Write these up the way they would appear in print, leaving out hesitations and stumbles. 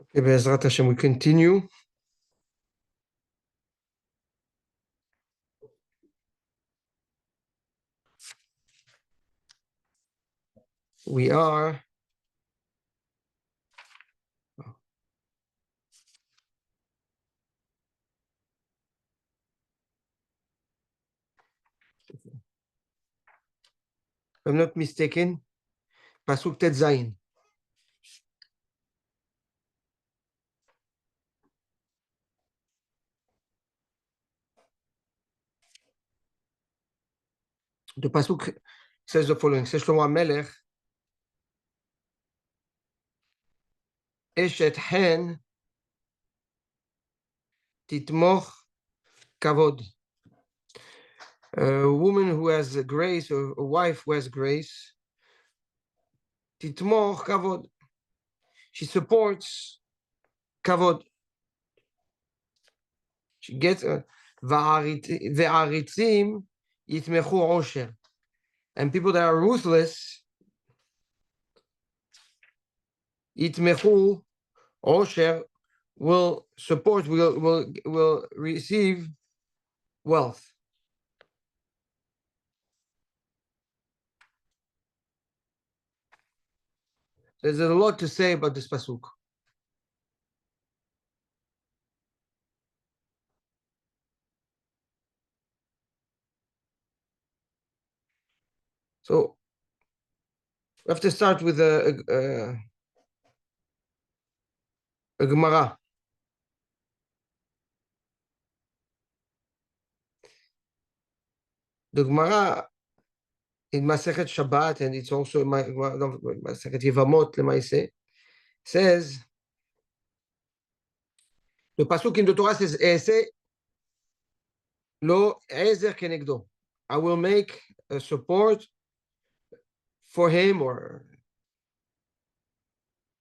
Okay, Be'ezrat Hashem, we continue. We are if I'm not mistaken, Pasuk Tet Zayin. The Pasuk says the following: says Shlomo HaMelech, Eshet hen titmoch kavod. A woman who has grace, or a wife who has grace, titmoch kavod. She supports kavod. She gets ve'aritzim yitmechu osher. And people that are ruthless, yitmechu osher, will support, will receive wealth. There's a lot to say about this pasuk. So we have to start with a Gemara. The Gemara in Masechet Shabbat, and it's also in Masechet Yevamot Lemaise, says, the pasuk in the Torah says, E'ese lo ezer kenegdo. I will make a support for him or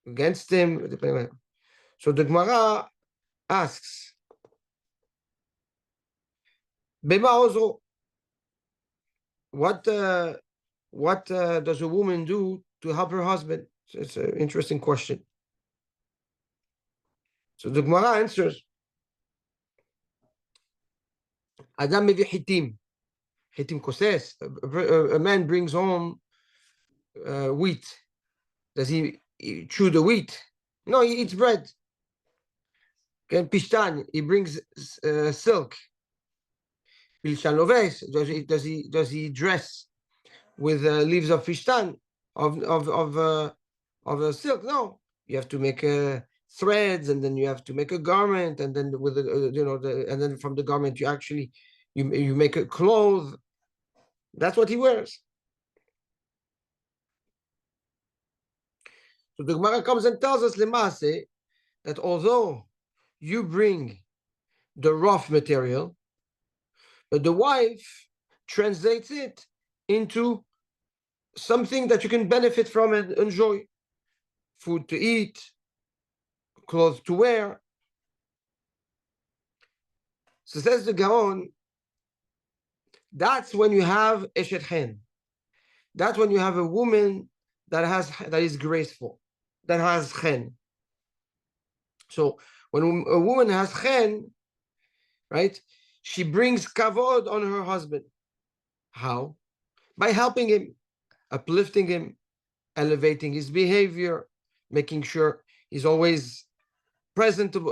against him. So the Gemara asks, Bema ozro, what does a woman do to help her husband? So it's an interesting question. So the Gemara answers, Adam mevi hitim, hitim koses. A man brings home wheat. Does he chew the wheat? No, he eats bread. Okay, pishtan, he brings silk. Pilshan loves. Does he dress with leaves of pishtan, of silk? No, you have to make threads, and then you have to make a garment, and then with and then from the garment you actually you make a cloth. That's what he wears. So the Gemara comes and tells us lemase that although you bring the rough material, but the wife translates it into something that you can benefit from and enjoy: food to eat, clothes to wear. So says the Gaon, that's when you have Eshet Hen. That's when you have a woman that is graceful, that has Chen. So when a woman has Chen, right, she brings kavod on her husband. How? By helping him, uplifting him, elevating his behavior, making sure he's always present and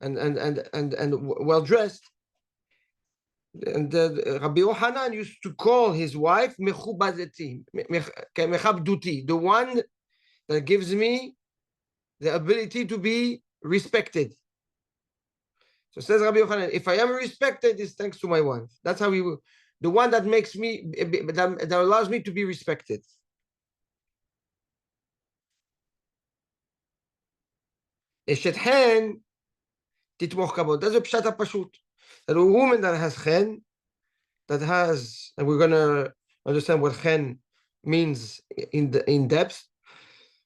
well dressed. And Rabbi Yohanan used to call his wife mechubadeti, mechabduti, the one that gives me the ability to be respected. So says Rabbi Yochanan, if I am respected, it's thanks to my wife. That's how the one that makes me, that allows me to be respected. Eshet hen titmoch kabod. That's a pshat pashut. That a woman that has chen, that has, and we're gonna understand what chen means in depth.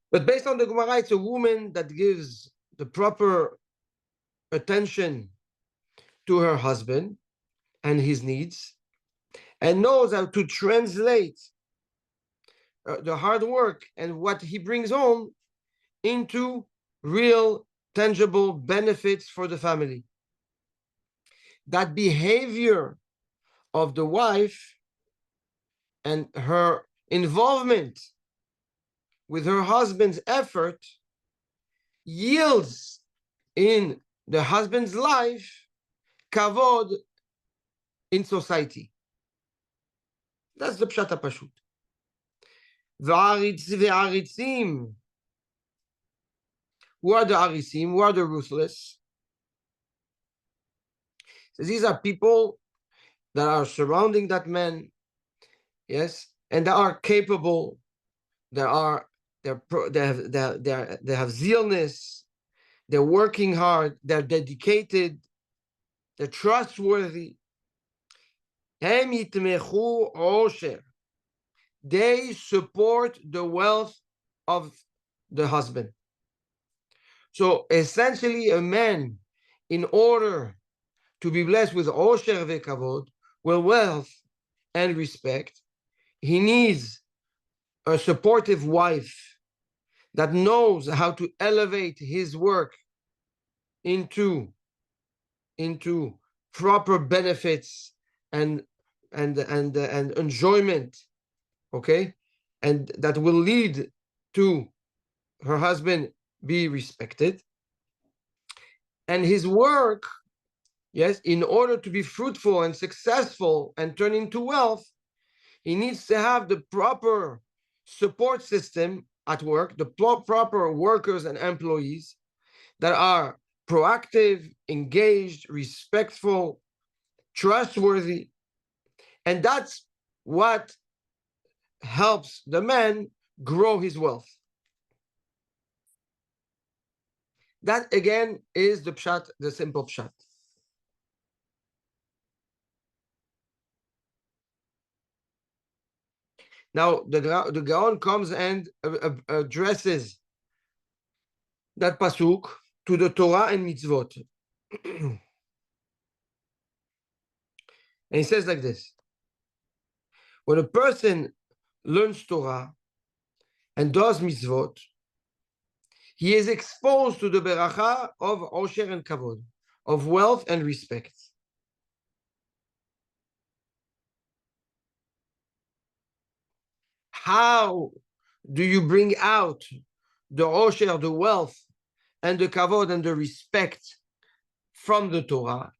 But based on the Gemara, it's a woman that gives the proper attention to her husband and his needs, and knows how to translate the hard work and what he brings home into real tangible benefits for the family. That behavior of the wife and her involvement with her husband's effort yields in the husband's life kavod in society. That's the pshat hapashut. V'aritzim. Who are the aritzim? Who are the ruthless? So these are people that are surrounding that man, yes, and that are capable. They have zealness. They're working hard. They're dedicated. They're trustworthy. They support the wealth of the husband. So essentially, a man, in order to be blessed with osher vekavod, with wealth and respect, he needs a supportive wife that knows how to elevate his work into proper benefits and enjoyment, okay, and that will lead to her husband be respected, and his work, yes, in order to be fruitful and successful and turn into wealth, he needs to have the proper support system at work, the proper workers and employees that are proactive, engaged, respectful, trustworthy. And that's what helps the man grow his wealth. That again is the pshat, the simple pshat. Now the Gaon comes and addresses that pasuk to the Torah and mitzvot. And he says like this: when a person learns Torah and does mitzvot, he is exposed to the beracha of osher and kavod, of wealth and respect. How do you bring out the osher, the wealth, and the kavod and the respect from the Torah?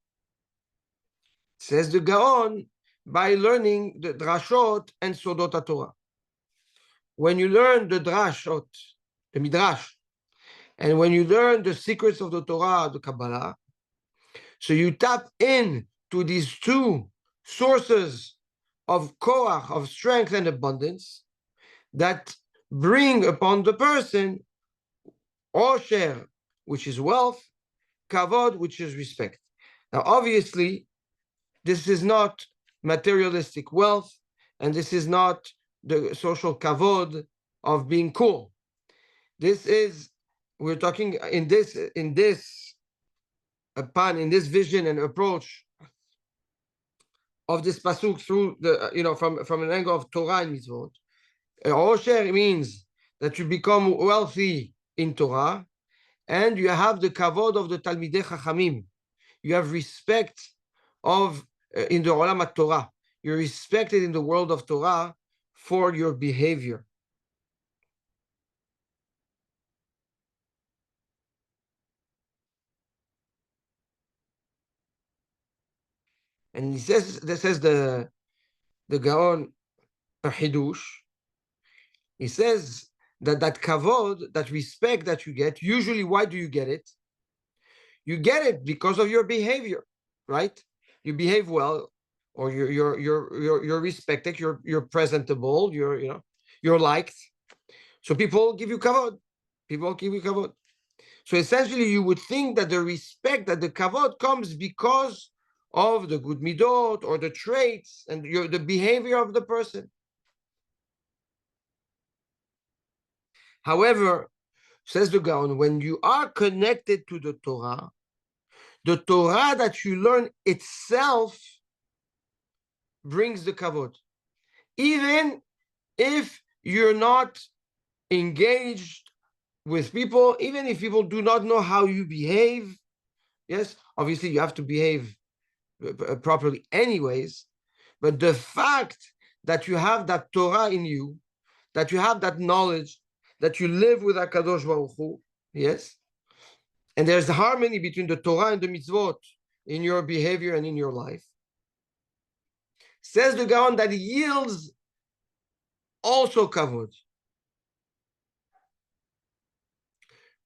Says the Gaon, by learning the drashot and sodot HaTorah. When you learn the drashot, the midrash, and when you learn the secrets of the Torah, the Kabbalah, so you tap in to these two sources of koach, of strength and abundance, that bring upon the person osher, which is wealth, kavod, which is respect. Now, obviously, this is not materialistic wealth, and this is not the social kavod of being cool. This is, we're talking in this vision and approach of this pasuk through the, from an angle of Torah and mitzvot. Osher means that you become wealthy in Torah, and you have the kavod of the Talmidei Chachamim. You have respect of in the Olam HaTorah. You're respected in the world of Torah for your behavior. And he says, this says the Gaon Hidush. He says that kavod, that respect that you get, usually why do you get it? You get it because of your behavior, right? You behave well, or you're respected, you're presentable, you're liked. So people give you kavod. People give you kavod. So essentially, you would think that the respect, that the kavod comes because of the good midot or the traits and the behavior of the person. However, says the Gaon, when you are connected to the Torah that you learn itself brings the kavod. Even if you're not engaged with people, even if people do not know how you behave. Yes, obviously you have to behave properly anyways, but the fact that you have that Torah in you, that you have that knowledge, that you live with HaKadosh Baruch Hu, yes, and there's harmony between the Torah and the mitzvot in your behavior and in your life, says the Gaon that yields also kavod.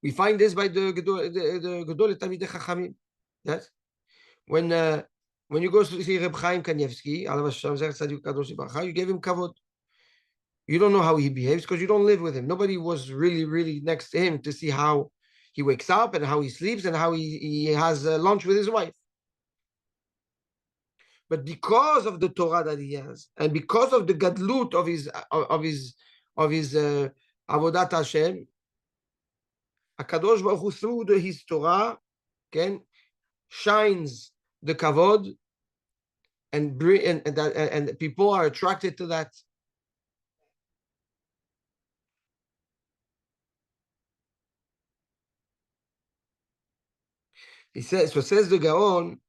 We find this by the Gedol Talmidei Chachamim. Yes, when you go to see Reb Chaim Kanievsky, you gave him kavod. You don't know how he behaves because you don't live with him. Nobody was really next to him to see how he wakes up and how he sleeps and how he has lunch with his wife. But because of the Torah that he has, and because of the gadlut of his avodat Hashem, Hakadosh Baruch Hu through his Torah, can shines the kavod, and people are attracted to that. He says, so says the Gaon,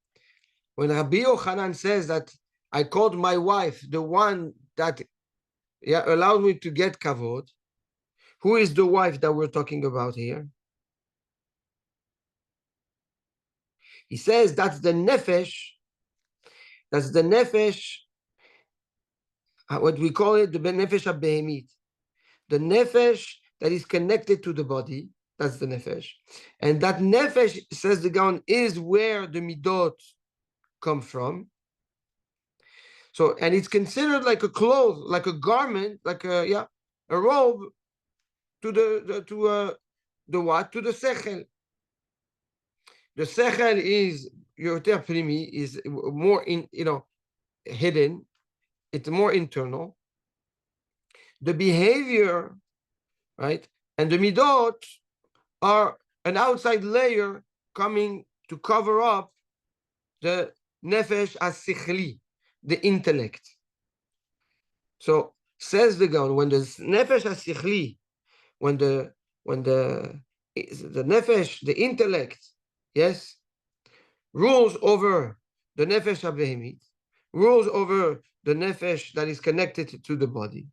when Rabbi Yochanan says that I called my wife the one that allowed me to get kavod, who is the wife that we're talking about here? He says that's the nefesh. That's the nefesh, what we call it, the nefesh abehemit. The nefesh that is connected to the body, that's the nefesh. And that nefesh, says the Gaon, is where the midot come from. So, and it's considered like a cloth, like a garment, like a robe to the what? To the sechel. The sechel is yoter primi, is more hidden. It's more internal. The behavior, right, and the midot are an outside layer coming to cover up the nefesh as-sichli, the intellect. So says the Gaon, when the nefesh as-sichli, when the nefesh, the intellect, yes, rules over the nefesh abehemit, rules over the nefesh that is connected to the body,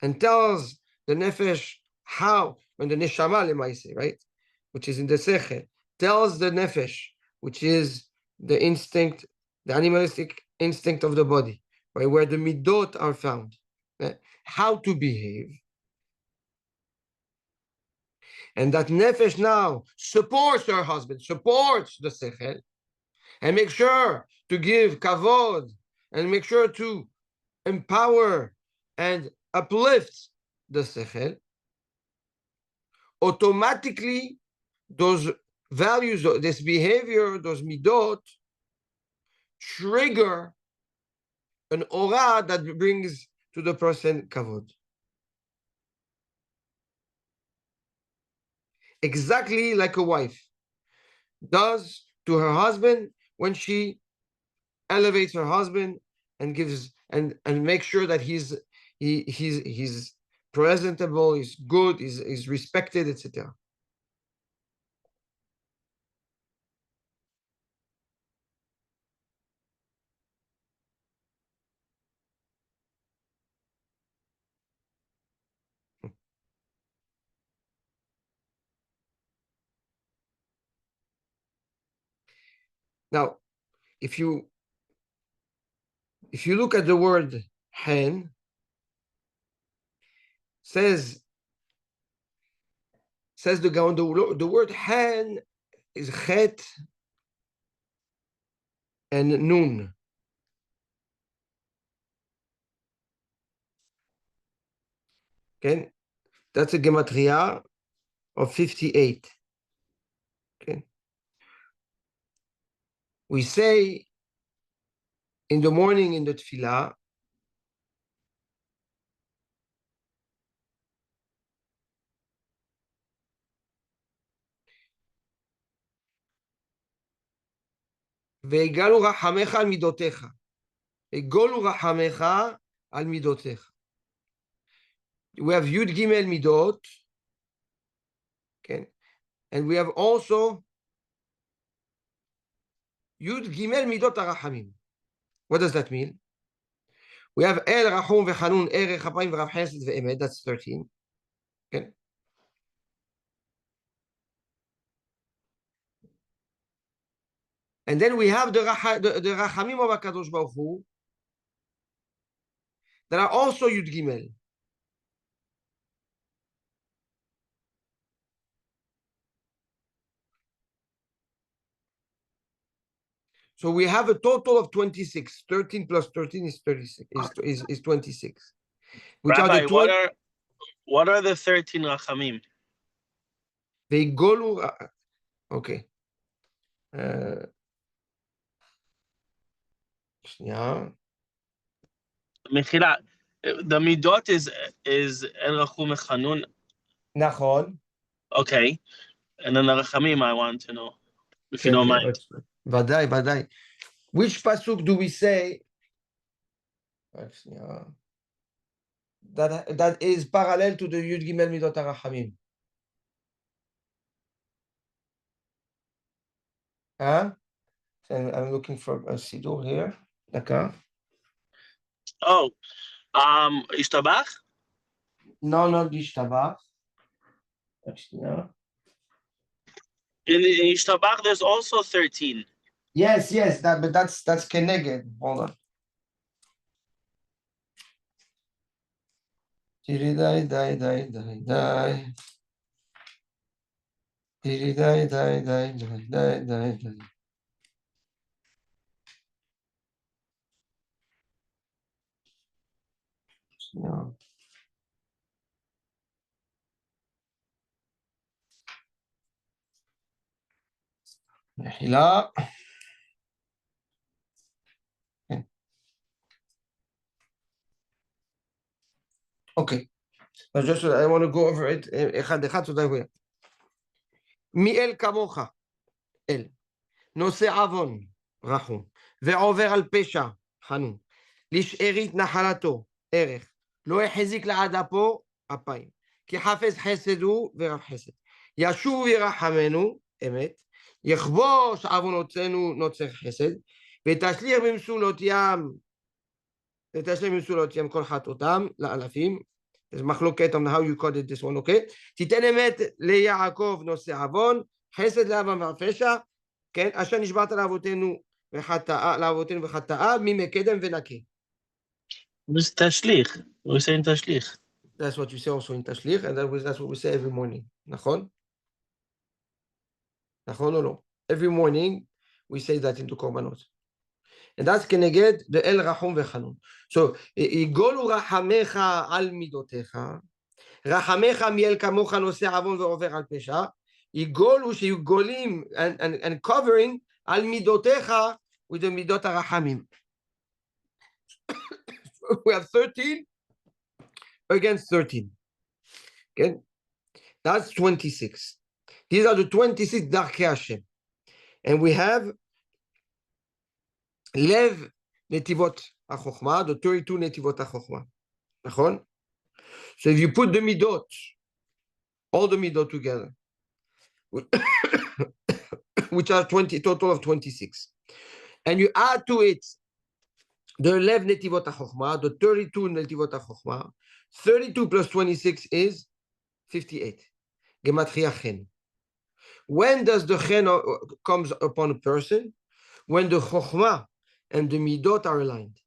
and tells the nefesh how, when the neshama lemaise, right, which is in the sechel, tells the nefesh, which is the instinct, the animalistic instinct of the body, right, where the midot are found, how to behave. And that nefesh now supports her husband, supports the sechel, and make sure to give kavod, and make sure to empower and uplift the sechel. Automatically, those values, this behavior, those midot, trigger an aura that brings to the person kavod. Exactly like a wife does to her husband when she elevates her husband and gives and makes sure that he's presentable, he's good, he's respected, etc. Now, if you look at the word hen, says the Gaon, the word hen is chet and nun. Okay, that's a gematria of 58. Okay, we say in the morning in the tefillah, והגלו רחמך על מידותיך. הגלו רחמך על מידותיך. We have Yud Gimel Midot, Okay. And we have also Yud Gimel Midot HaRachamim. What does that mean? We have El Rachum Vechanun Erech Apayim V'Rav Chesed Ve'emet. That's 13. Okay. And then we have the Rachamim of HaKadosh Baruch Hu that are also Yud Gimel. So we have a total of 26. 13 plus 13 is 36, is 26. Which Rabbi, are the 20, what are the 13 Rachamim? they go to, okay. Yeah. Mechila, the midot is El Rachum Echanun. Nachon. Okay, and then the Rachamim I want to know, if you don't mind. Vadai, vadai. Which pasuk do we say that is parallel to the Yud Gimel Midot HaRachamim? Huh? So I'm looking for a siddur here. D'accord. Oh, Ishtabach? No, not Yishtabach. In Ishtabach, there's also 13. Yes, but that's Keneged. Hold on. Tiridai, dai, dai, dai, dai. Tiridai, dai, dai, dai, dai, dai, dai. No. מחילה. Okay. I want to go over it. אחד אחד, תודה רבה. מי אל כמוך, אל, נושא עוון, רחום, ועובר על פשע, חנון, לשארית נחלתו, ערך, לא החזיק לעד אפו, אפיים, כי חפץ חסד הוא ורב חסד. ישוב ירחמנו, אמת, יכבוש עוונותינו נוצר חסד, ותשליך במסולות ים כל חטאותם לאלפים. There's מחלוקת on how you coded this one, okay? תיתן אמת ליעקב נושא עוון, חסד לאברהם והפשע, כן? אשר נשבעת לאבותינו וחטאה, ממקדם ונקה. This is Tashlich. We're saying Tashlich. That's what you say also in תשליך, and that's what we say every morning. נכון? נכון או לא? Every morning we say that into קורבנות. And that's כנגד the אל רחום וחנון. So, יגולו רחמך על מידותיך, רחמך מיאל כמוך נושא עוון ועובר על פשע, יגולו שיהיו גולים and covering על מידותיך with the מידות הרחמים. We have 13 against 13. Okay? That's 26. These are the 26 דרכי השם. And we have לב נתיבות החוכמה, the 32 נתיבות החוכמה. נכון? So if you put the midot, all the midot together, which are 20, total of 26, and you add to it the 11 netivot HaChokhmah, the 32 netivot HaChokhmah, 32 plus 26 is 58. Gematria chen. When does the chen comes upon a person? When the Chokhmah and the midot are aligned.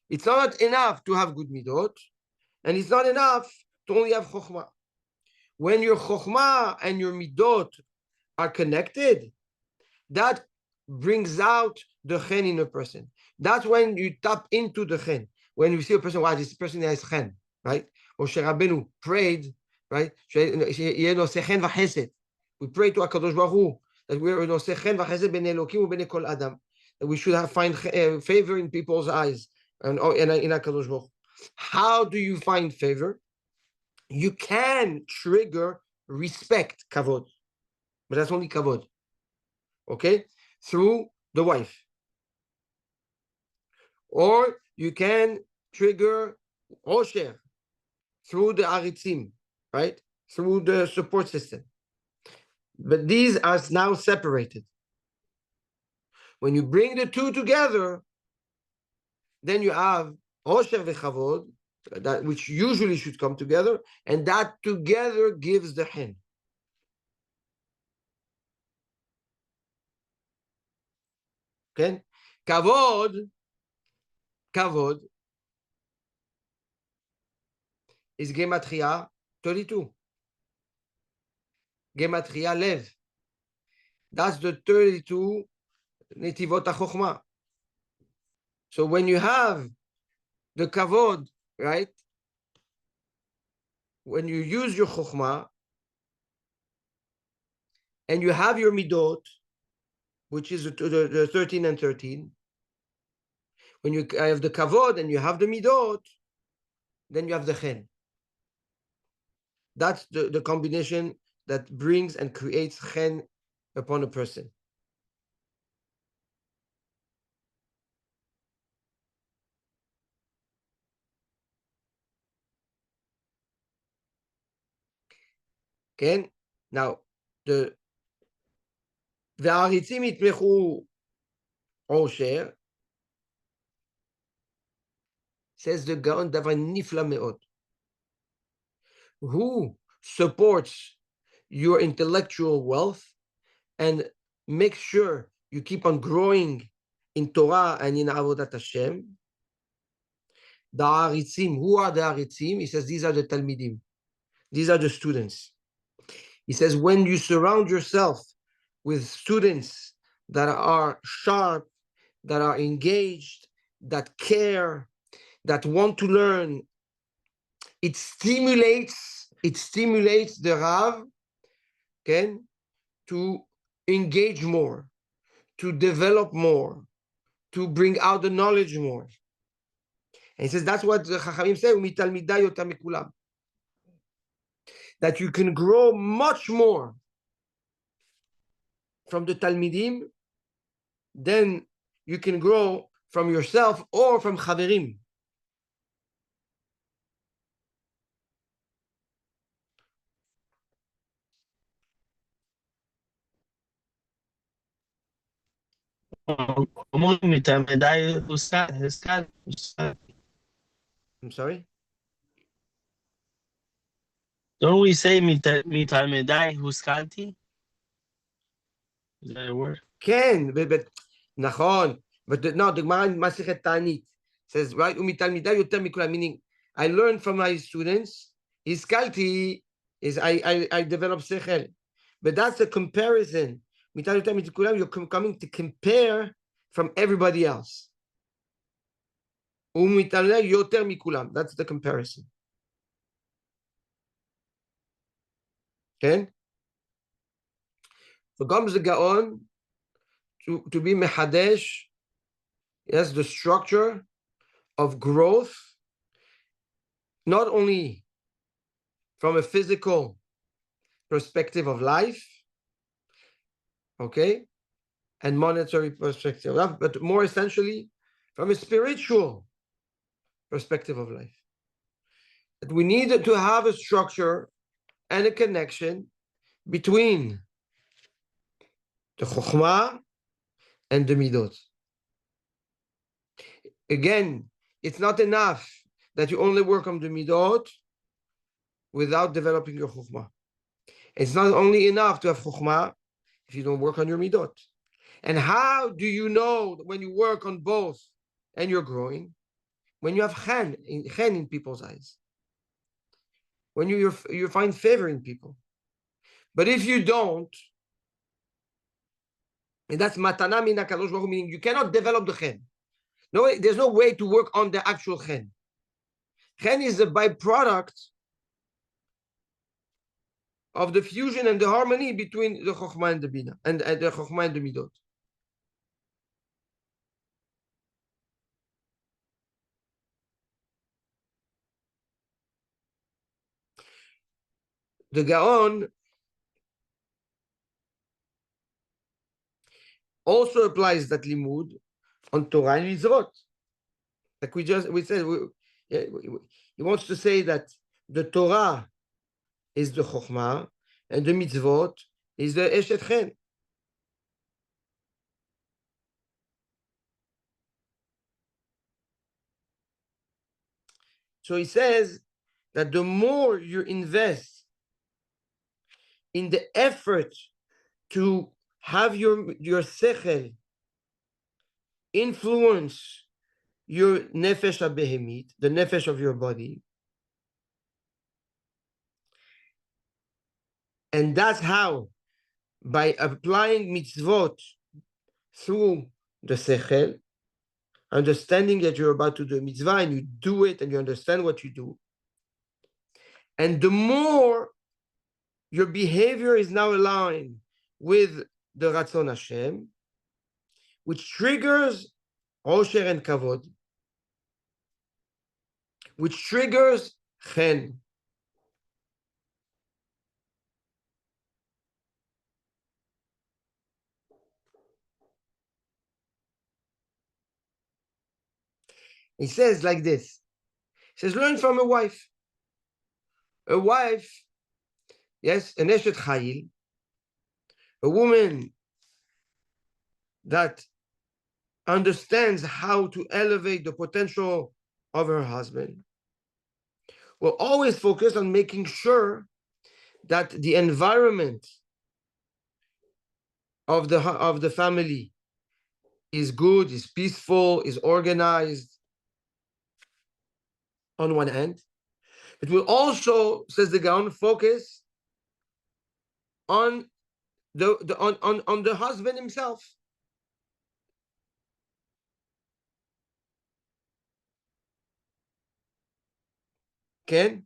It's not enough to have good midot, and it's not enough to only have Chokhmah. When your Chokhmah and your midot are connected, that brings out the chen in a person. That's when you tap into the chen. When you see a person, wow, this person has chen, right? Moshe Rabbeinu prayed, right? We pray to HaKadosh Baruch Hu that we are nose chen v'chesed b'nei Elokim u'b'nei kol adam. That we should find favor in people's eyes and in HaKadosh Baruch Hu. How do you find favor? You can trigger respect, kavod, but that's only kavod. Okay, through the wife, or you can trigger osher through the aritzim, right? through the support system. But these are now separated. When you bring the two together, then you have Osher v'Chavod, that which usually should come together, and that together gives the Hin. Okay? Kavod is Gematria 32. Gematria Lev. That's the 32 Netivot HaChochmah. So when you have the Kavod, right? When you use your Chochmah and you have your Midot, which is the 13 and 13, when you have the Kavod and you have the Midot, then you have the Chen. That's the combination that brings and creates Chen upon a person. Okay? Now, the Ve'aritzim itmechu Osher says the Gaon davar nifla me'od. Who supports your intellectual wealth and make sure you keep on growing in Torah and in Avodat Hashem. The Aritzim, who are the Aritzim? He says these are the Talmidim. These are the students. He says when you surround yourself with students that are sharp, that are engaged, that care, that want to learn, it stimulates the Rav, okay, to engage more, to develop more, to bring out the knowledge more. And he says that's what the Chachamim say, "Umitalmidai yoter mikulam," that you can grow much more from the Talmidim than you can grow from yourself or from Chaverim. I'm sorry? Don't we say mitalmedai huskalti? Is that a word? כן, נכון, but no, the Gemara in Masechet Ta'anit says, right, umitalmidai yoter mikulam, meaning I learned from my students, hiskalti is I develop sechel. But that's a comparison. Mital yoter mikulam, you're coming to compare from everybody else. Umitalmidai yoter mikulam, that's the comparison. Okay? So comes the Gaon to be mehadesh, yes, the structure of growth, not only from a physical perspective of life, okay, and monetary perspective, but more essentially from a spiritual perspective of life. That we need to have a structure and a connection between the Chokhmah and the Midot. Again, it's not enough that you only work on the Midot without developing your Chokhmah. It's not only enough to have Chokhmah if you don't work on your Midot. And how do you know that when you work on both and you're growing? When you have chen in people's eyes. When you find favor in people. But if you don't, and that's matana min HaKadosh Baruch Hu, meaning you cannot develop the chen. No, there's no way to work on the actual chen. Chen is a byproduct of the fusion and the harmony between the Chokhmah and the Bina, and the Chokhmah and the Midot. The Gaon also applies that limud on Torah and Mitzvot. Like we said, he wants to say that the Torah is the chokhmah, and the mitzvot is the eshet chen. So he says that the more you invest in the effort to have your sechel influence your nefesh habehemit, the nefesh of your body, and that's how, by applying mitzvot through the sechel, understanding that you're about to do a mitzvah and you do it and you understand what you do, and the more your behavior is now aligned with the Ratzon Hashem, which triggers Osher and Kavod, which triggers Chen. He says like this. He says, learn from a wife. A wife, yes, an Eshet Chayil, a woman that understands how to elevate the potential of her husband, will always focus on making sure that the environment of the family is good, is peaceful, is organized on one hand. It will also, says the Gaon, focus on the husband himself. Okay?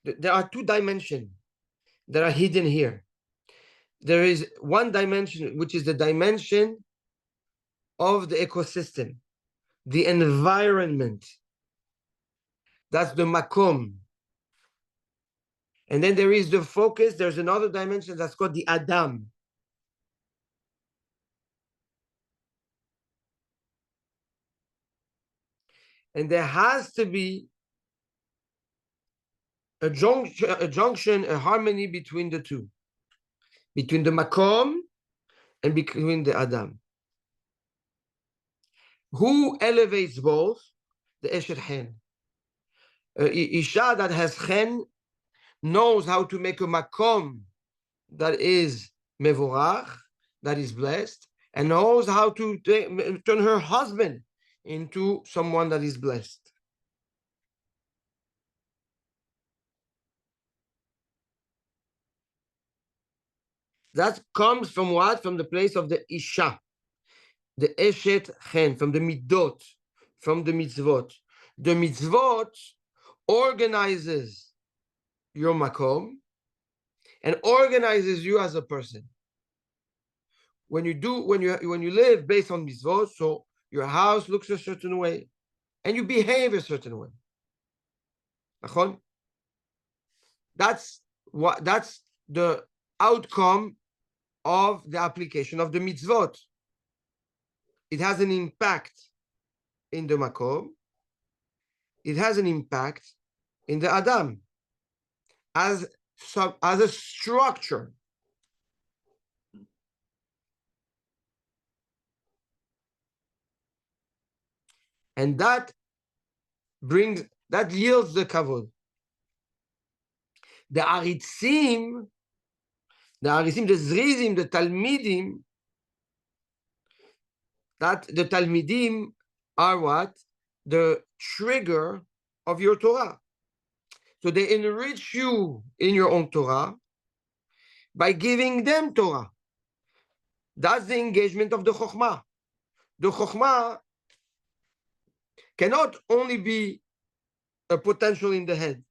There are two dimensions that are hidden here. There is one dimension, which is the dimension of the ecosystem, the environment. That's the makom. And then there is the focus. There's another dimension that's called the Adam. And there has to be a junction, a harmony between the two, between the makom and between the Adam. Who elevates both? The Eshet Chen. Isha that has Chen knows how to make a makom that is mevorach, that is blessed, and knows how to turn her husband into someone that is blessed. That comes from what? From the place of the Isha, the Eshet Chen, from the Midot, from the Mitzvot. The Mitzvot organizes your makom and organizes you as a person. When you live based on mitzvot, so your house looks a certain way and you behave a certain way. That's the outcome of the application of the mitzvot. It has an impact in the makom. It has an impact in the Adam as a structure. And that yields the kavod. The aritzim, the zrizim, the talmidim, that the talmidim are what? The trigger of your Torah. So they enrich you in your own Torah by giving them Torah. That's the engagement of the Chokhmah. The Chokhmah cannot only be a potential in the head.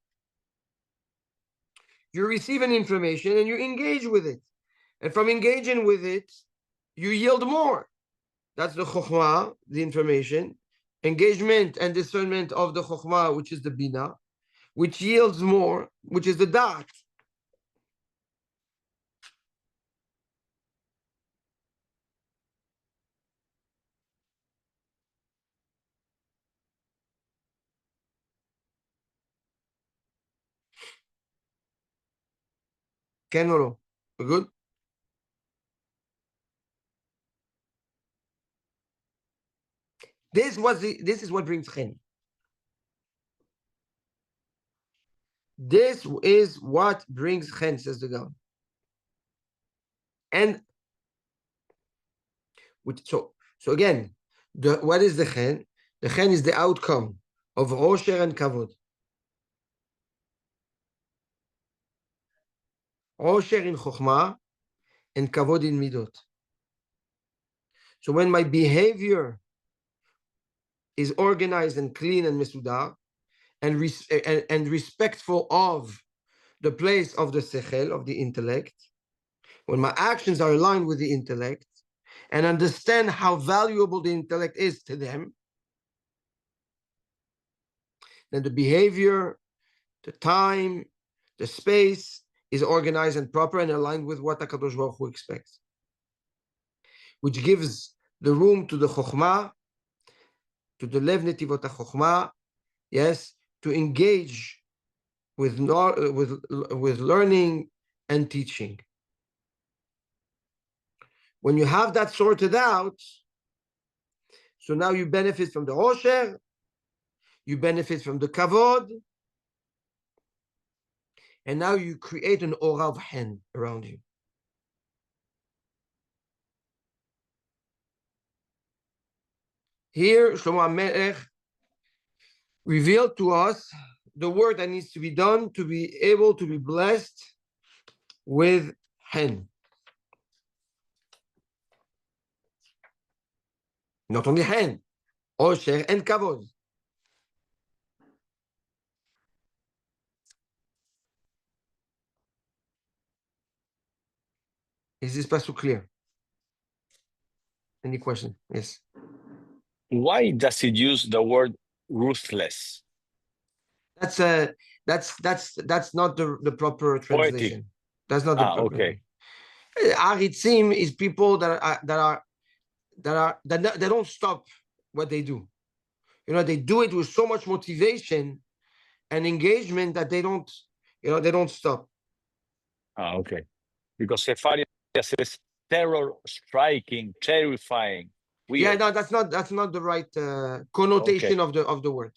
You receive an information and you engage with it. And from engaging with it, you yield more. That's the Chokhmah, the information. Engagement and discernment of the Chokhmah, which is the Bina, which yields more, which is the da'at. Ken or no? We're good? This is what brings chen. This is what brings chen, says the Gaon. And so again, what is the chen? The chen is the outcome of osher and kavod. Osher in chokhmah and kavod in midot. So when my behavior is organized and clean and mesudar, and respectful of the place of the sechel, of the intellect, when my actions are aligned with the intellect, and understand how valuable the intellect is to them, then the behavior, the time, the space is organized and proper and aligned with what HaKadosh Baruch Hu expects, which gives the room to the chokhmah, to the lev netivot chokhmah, yes, to engage with learning and teaching. When you have that sorted out, so now you benefit from the osher, you benefit from the kavod, and now you create an aura of hen around you. Here, Shlomo HaMelech revealed to us the work that needs to be done to be able to be blessed with hen. Not only hen, osher and kavod. Is this pasuk clear? Any question? Yes. Why does it use the word ruthless? That's not the proper translation. Poetic. That's not the proper. Okay. Aritzim is people that don't stop what they do. You know, they do it with so much motivation and engagement that they don't stop. Okay. Because Sepharia says terror striking, terrifying. Weird. Yeah, no, that's not the right connotation of the word.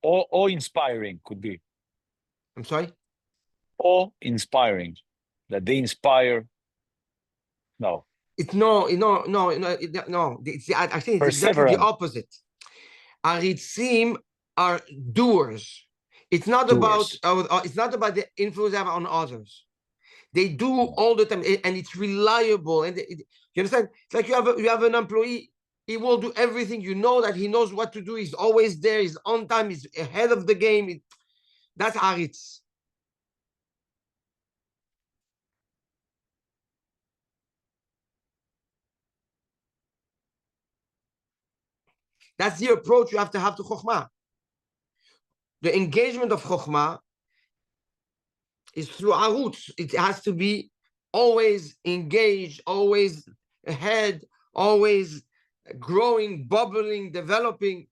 Or inspiring could be. I'm sorry? Or inspiring. That they inspire. No. It's no. It's actually it's exactly the opposite. Aritzim are doers. It's not about the influence they have on others. They do all the time, and it's reliable. And you understand? It's like you have an employee. He will do everything. You know that he knows what to do. He's always there. He's on time. He's ahead of the game. That's Aritz. That's the approach you have to Chokhmah. The engagement of Chokhmah is through Arutz. It has to be always engaged, always ahead, always growing, bubbling, developing.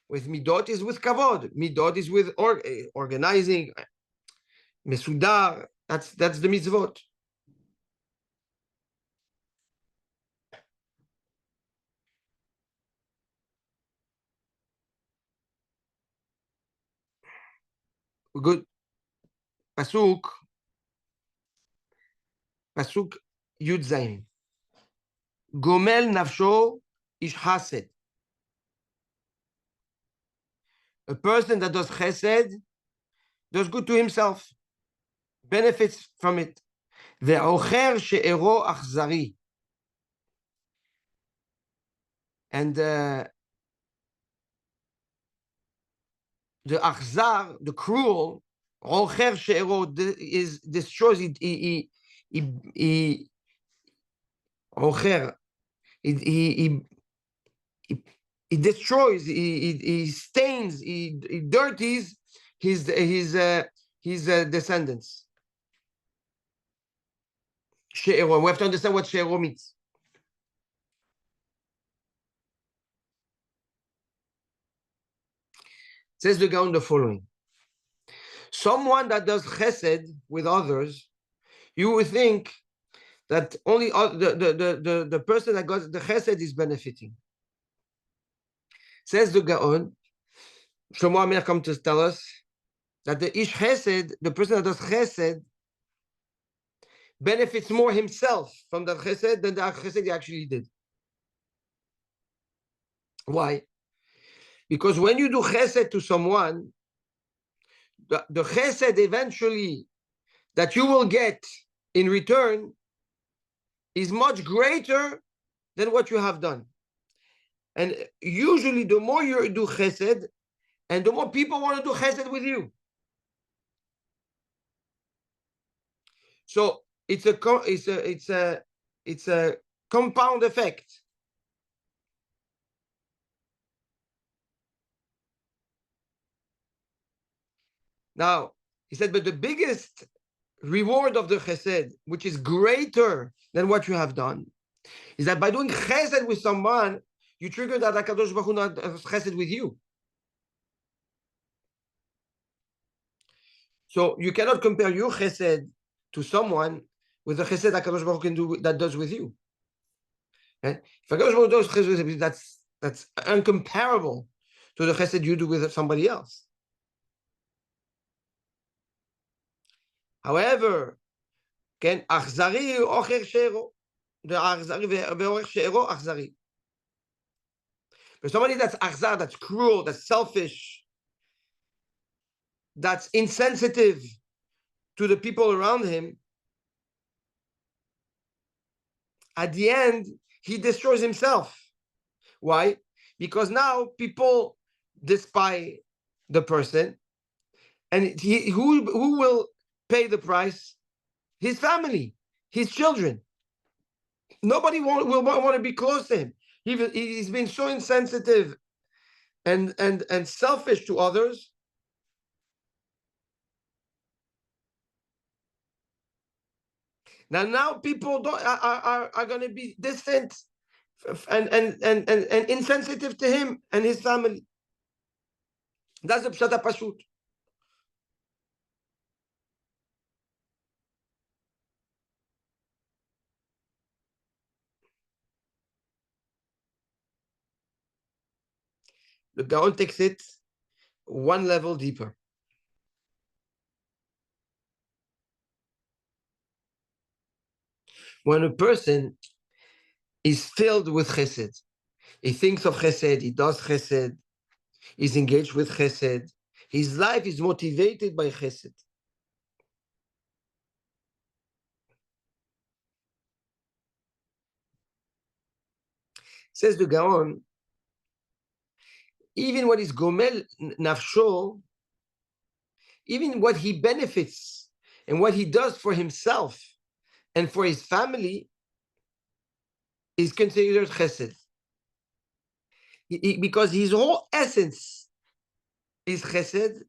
With midot is with kavod. Midot is with organizing, mesudar. That's the mitzvot. Good. Pasuk Yud Zayin. Gomel nafsho ish chesed. A person that does chesed does good to himself, benefits from it. Ve'ocher she'ero achzari. And the achzar, the cruel, ocher she'ero is destroys it. Ocher he destroys, he stains, he dirties his descendants. She'ero. We have to understand what she'ero means. Says the Gaon the following: someone that does chesed with others, you would think that only the person that does the chesed is benefiting. Says the Gaon, Shlomo Amelech come to tell us that the ish chesed, the person that does chesed, benefits more himself from the chesed than the chesed he actually did. Why? Because when you do chesed to someone, the chesed eventually that you will get in return is much greater than what you have done. And usually the more you do chesed, and the more people want to do chesed with you. So it's a compound effect. Now, he said, but the biggest reward of the chesed, which is greater than what you have done, is that by doing chesed with someone, you trigger that HaKadosh Baruch Hu does chesed with you. So you cannot compare your chesed to someone with the chesed HaKadosh Baruch Hu can do that does with you. Okay? If HaKadosh Baruch Hu does chesed with you, that's incomparable to the chesed you do with somebody else. However, כן, אכזרי אוכר שארו. ואורך שארו אכזרי. For somebody that's achzar, that's cruel, that's selfish, that's insensitive to the people around him, at the end, he destroys himself. Why? Because now people despise the person, and who will pay the price? His family, his children. Nobody will want to be close to him. He's been so insensitive and selfish to others. Now people are going to be distant and insensitive to him and his family. That's the pshat hapashut. The Gaon takes it one level deeper. When a person is filled with chesed, he thinks of chesed, he does chesed, he's engaged with chesed, his life is motivated by chesed. Says the Gaon, even what is gomel nafsho, even what he benefits and what he does for himself and for his family is considered chesed. Because his whole essence is chesed.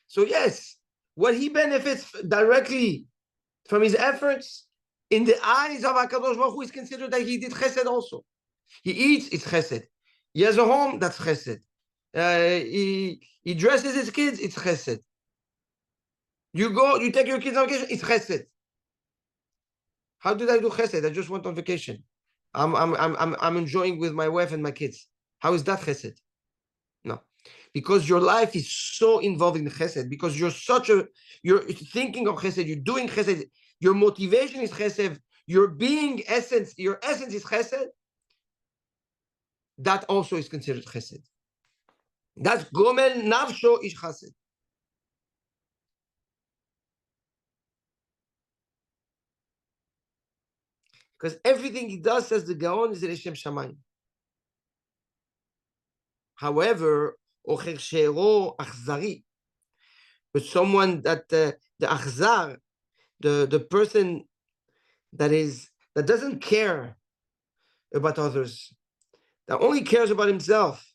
So yes, what he benefits directly from his efforts, in the eyes of HaKadosh Baruch Hu, is considered that he did chesed also. He eats, it's chesed. He has a home, that's chesed. He dresses his kids, it's chesed. You take your kids on vacation, it's chesed. How did I do chesed? I just went on vacation. I'm enjoying with my wife and my kids. How is that chesed? No, because your life is so involved in chesed. Because you're thinking of chesed. You're doing chesed. Your motivation is chesed. Your essence is chesed. That also is considered chesed. That's gomel nafsho ish chesed. Because everything he does, says the Gaon, is Leshem Shamayim. However, ocher she'ero achzari, but someone that the achzar, the person that doesn't care about others, that only cares about himself.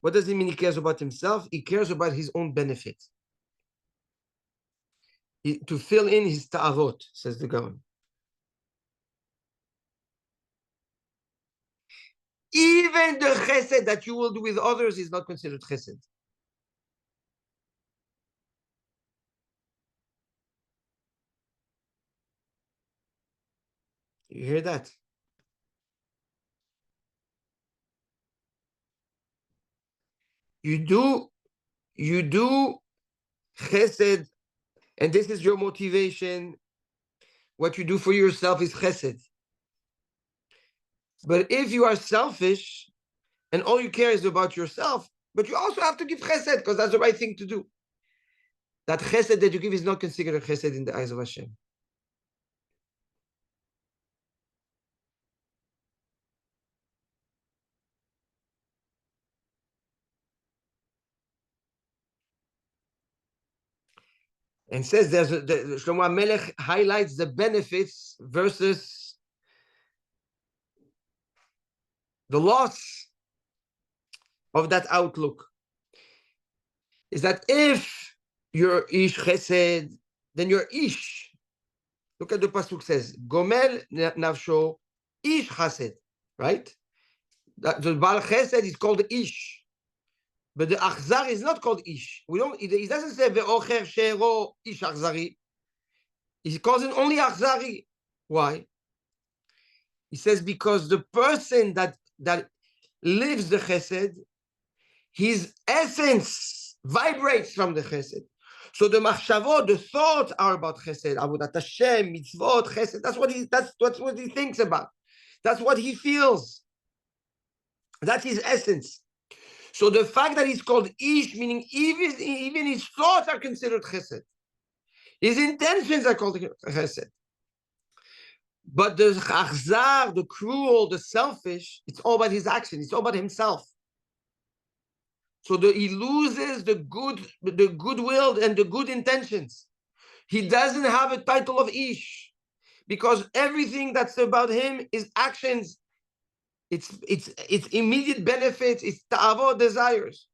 What does it mean he cares about himself? He cares about his own benefit. To fill in his ta'avot, says the Gaon. Even the chesed that you will do with others is not considered chesed. You hear that? You do chesed, and this is your motivation. What you do for yourself is chesed. But if you are selfish and all you care is about yourself, but you also have to give chesed because that's the right thing to do. That chesed that you give is not considered chesed in the eyes of Hashem. And says Shlomo Melech highlights the benefits versus the loss of that outlook. Is that if you're ish chesed, then you're ish. Look at the pasuk says, Gomel nafsho ish chesed, right? The Baal chesed is called ish. But the achzar is not called ish. He doesn't say ve'ocher shero ish achzari. He calls it only achzari. Why? He says because the person that lives the chesed, his essence vibrates from the chesed. So the machshavot, the thoughts are about chesed, avodat Hashem, mitzvot, chesed. That's what he thinks about. That's what he feels. That's his essence. So the fact that he's called ish, meaning even his thoughts are considered chesed. His intentions are called chesed. But the achzar, the cruel, the selfish, it's all about his action. It's all about himself. So he loses the goodwill and the good intentions. He doesn't have a title of ish because everything that's about him is actions. It's immediate benefits. It's ta'avot, desires.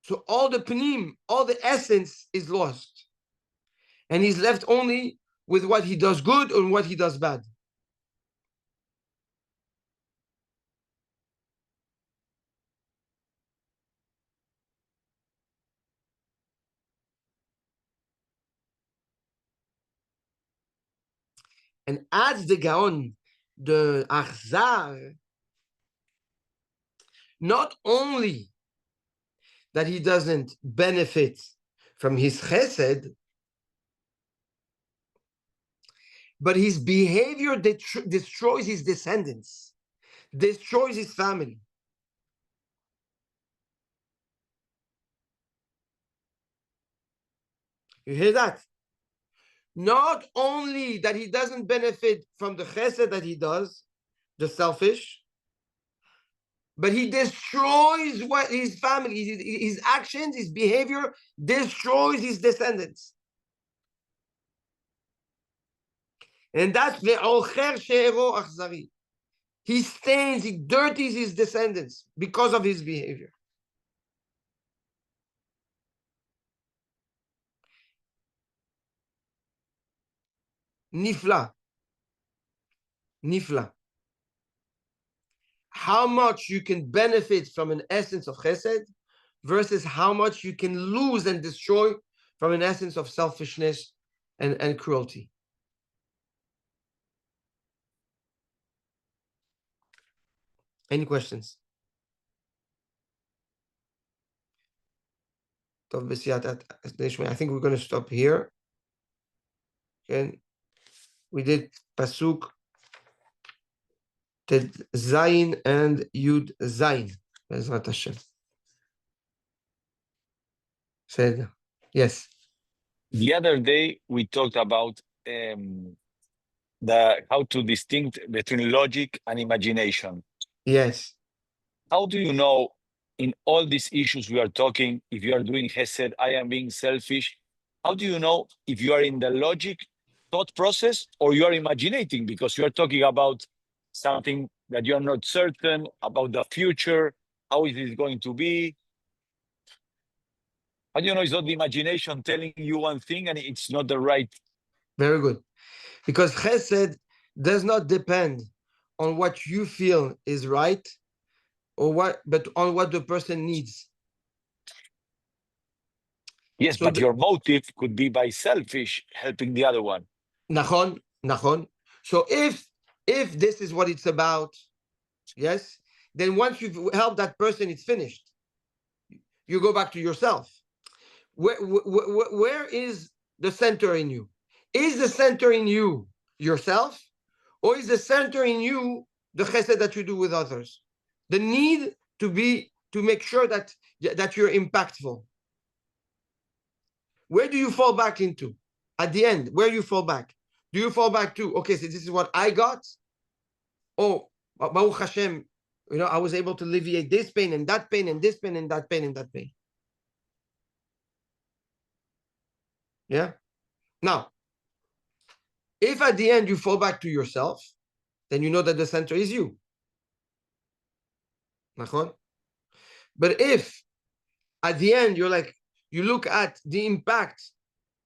So all the pnim, all the essence is lost. And he's left only with what he does good and what he does bad. And adds the Gaon, the Achzar, not only that he doesn't benefit from his chesed, but his behavior destroys his descendants, destroys his family. You hear that? Not only that he doesn't benefit from the chesed that he does, the selfish, but he destroys what his family, his actions, his behavior destroys his descendants. And that's ve'ocher she'ero achzari. He stains, he dirties his descendants because of his behavior. Nifla. Nifla. How much you can benefit from an essence of chesed versus how much you can lose and destroy from an essence of selfishness and cruelty. Any questions? I think we're going to stop here. Okay. We did Pasuk Ted Zayin and Yud Zayin. Bezrat Hashem. Said, yes. The other day we talked about how to distinct between logic and imagination. Yes. how do you know in all these issues we are talking, if you are doing Hesed, I am being selfish, how do you know if you are in the logic thought process or you are imagining because you are talking about something that you are not certain about the future, how is it going to be? How do you know it's not the imagination telling you one thing and it's not the right? Very good. Because chesed does not depend on what you feel is right or what, but on what the person needs. Yes, So but your motive could be by selfish helping the other one. Nachon, nachon. So if this is what it's about, yes, then once you've helped that person, it's finished. You go back to yourself. Where is the center in you? Is the center in you yourself, or is the center in you the chesed that you do with others? The need to make sure that you're impactful. Where do you fall back into? At the end, where do you fall back? Do you fall back to, okay, so this is what I got? Oh, Baruch Hashem, I was able to alleviate this pain and that pain and this pain and that pain and that pain. Yeah? Now, if at the end you fall back to yourself, then you know that the center is you. But if at the end you look at the impact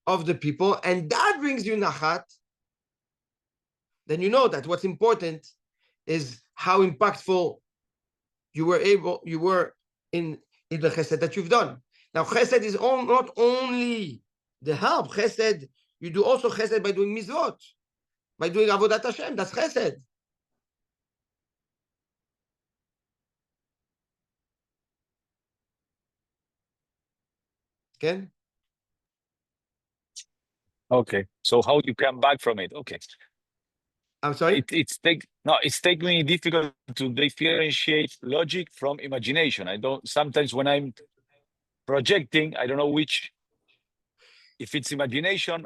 of the people and that brings you nachat, then you know that what's important is how impactful you were in the chesed that you've done. Now, chesed is not only the help. Chesed, you do also chesed by doing mitzvot, by doing avodat Hashem. That's chesed. Okay? Okay. So how you come back from it? Okay. I'm sorry? It's taking me difficult to differentiate logic from imagination. Sometimes when I'm projecting, I don't know if it's imagination.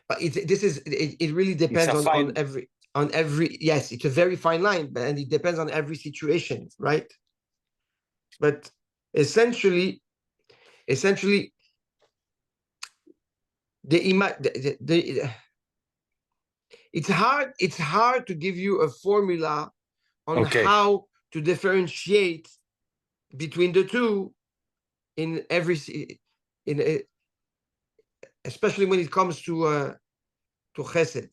But it really depends on every, yes, it's a very fine line, and it depends on every situation, right? But essentially, it's hard to give you a formula on how to differentiate between the two especially when it comes to chesed,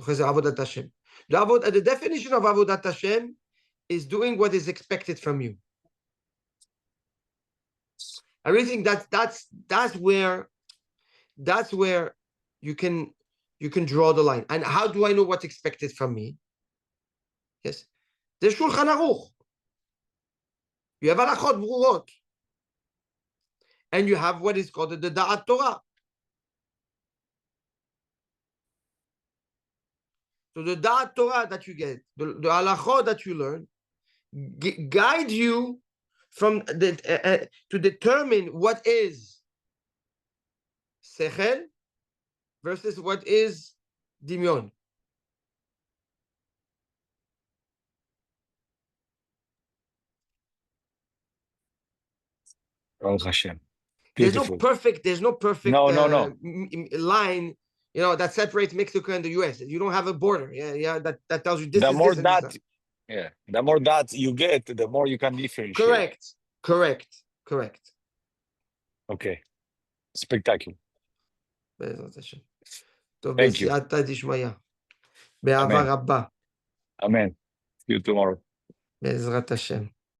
avodat Hashem. The definition of avodat Hashem is doing what is expected from you. I really think that's where you can draw the line. And how do I know what's expected from me? Yes, there's Shulchan Aruch. You have halachot brurot, and you have what is called the Da'at Torah. So the Da'at Torah that you get, the halachot that you learn, guide you from to determine what is sechel versus what is dimyon. Oh Hashem. Beautiful. There's no perfect no. line, that separates Mexico and the US. You don't have a border. Yeah, that tells you this the is more this that, and this. yeah, the more that you get, the more you can differentiate. Correct. Okay. Spectacular. Thank you. באהבה רבה. Amen. See you tomorrow. בעזרת השם.